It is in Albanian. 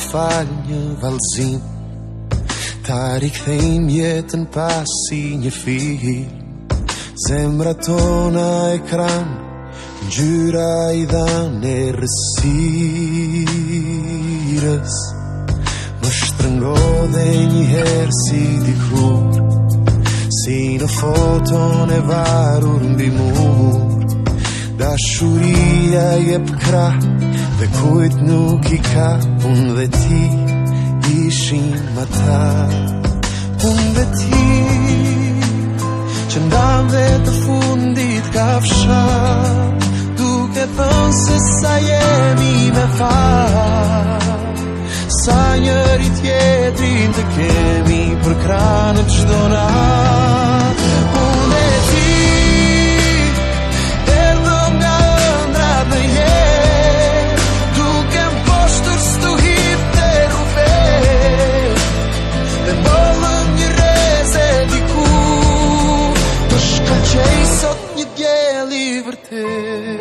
fal një vallëzim, ta rikthejm jetën pasi një film. Zemra tona ekran, ngjyra i dhanë errësirës. Më shtrëngodhe njëherë si dikur, si në foton e varur mbi mur. Dashuria jep krah dhe kujt nuk i ka. Unë dhe ti ishim ata. Unë dhe ti që ndam dhe të fundit ka fshat, duke thënë se sa jemi me fat, sa njëri tjetrin të kemi për kranë çdo nat. Unë dhe ti erdhëm nga ëndrat në jetë, duke mposhtur stuhit të rufet, dhe mbollëm një reze diku, të shkaqej sot një diell i vërtet.